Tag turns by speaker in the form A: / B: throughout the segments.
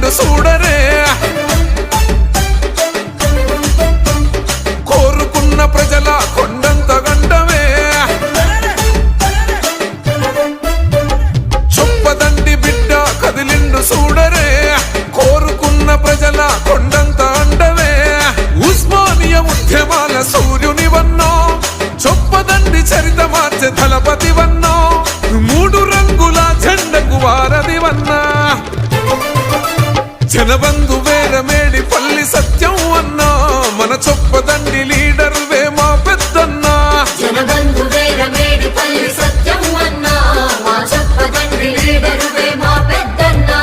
A: కదిలిండు చూడరే కోరుకున్న ప్రజల కొండంత గండవే చొప్పదండి బిడ్డ కదిలిండు చూడరే కోరుకున్న ప్రజల కొండంత అండవే ఉస్మానియా ఉద్యమాల సూర్యుని వన్నో చొప్పదండి చరిత మార్చే దళపతి వన్నో మూడు రంగుల జెండకు వారధి వన్నా జనబంధు వేరమేడి పల్లి సత్యం అన్నా మన చొప్పదండి లీడర్ వే మా పెద్దన్నా
B: జనబంధు వేరమేడి పల్లి సత్యం అన్నా మా చొప్పదండి లీడర్ వే మా పెద్దన్నా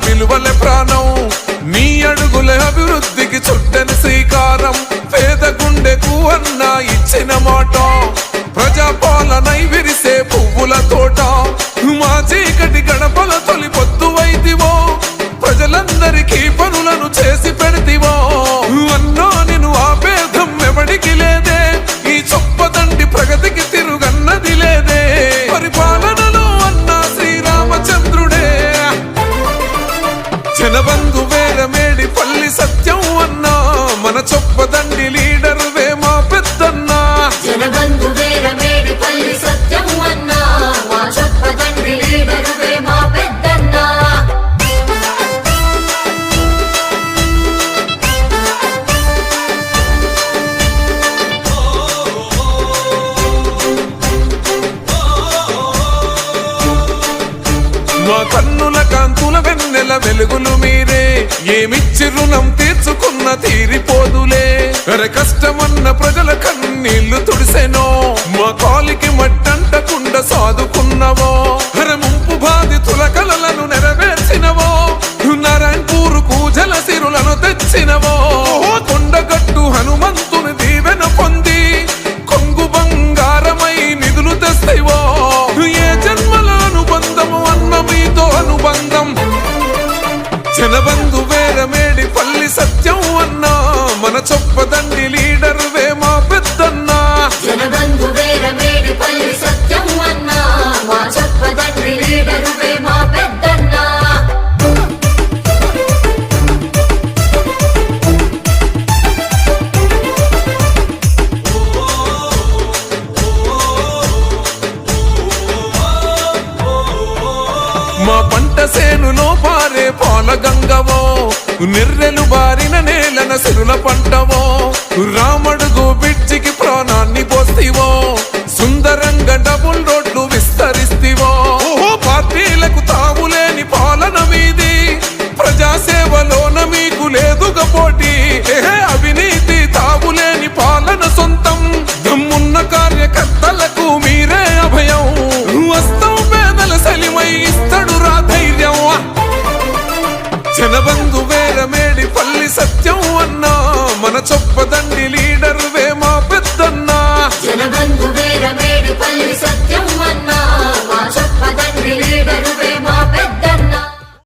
A: విలువల ప్రాణం నీ అడుగుల అభివృద్ధికి చుట్టని శ్రీకారం పేద గుండెకు అన్న ఇచ్చిన మాట ప్రజాపాలనై విరిసే పువ్వుల తోట మా చీకటి గడపల తొలి పొద్దు వైదివో ప్రజలందరికీ పనులను చేసి పెడతివో అన్నో నిన్ను ఆపేదం ఎవడికి లేదే ఈ చొప్పదండి ప్రగతికి తిరుగన్నది లేదే పరిపాలనలో అన్న శ్రీరామచంద్రుడే జనబంధు వేరమేడి పల్లి సత్యం అన్నా మన చొప్పదండి లీడర్ వే మా పెద్దన్నా
B: జనబంధు వేరమేడి పల్లి సత్యం అన్నా మా చొప్పదండి లీడర్ వే మా పెద్దన్నా
A: మా కన్నుల కాంతుల వెన్నెల వెలుగులు మీరే ఏమిచ్చి రుణం తీర్చుకున్న తీరిపోదులే అరే కష్టమన్న ప్రజల కన్నీళ్లు తుడిసెనో మా కాలికి మట్టంటకుండా సాదుకున్నవో అరే ముంపు బాధితుల కలలను నెరవేర్చినవో నారాయణపూర్ కూజల సిరులను తెచ్చినవో కొండగట్టు హనుమంతుని దీవెన పొంది కొంగు బంగారమై నిధులు తెస్తేవో ఏ జన్మల అనుబంధము అన్న మీతో అనుబంధం జనబంధు వేరమేడి పల్లి సత్యం అన్నా మన చొప్పదండి లీడర్ వే మా పెద్దన్నా
B: జనబంధు వేరమేడి పల్లి సత్యం అన్నా మా చొప్పదండి లీడర్ వే మా పెద్దన్నా
A: మా పంట సేనులో పారే పాల గంగవో నిర్రెలు బారిన నేలన సిరుల పంటవో రామడుగు బిడ్జికి ప్రాణాన్ని పోస్తివో సుందరంగా డబుల్ రోడ్లు విస్తరిస్తివో పార్టీలకు తావులేని పాలన మీది ప్రజాసేవలోన మీకు లేదుగా పోటీ అవినీతి తావులేని పాలన సొంతం దమ్మున్న కార్యకర్తలకు మీరే అభయం వస్తాం పేదల సలిమై ఇస్తడు రా ధైర్యం జనబంధు వేరమేడి పల్లి సత్యం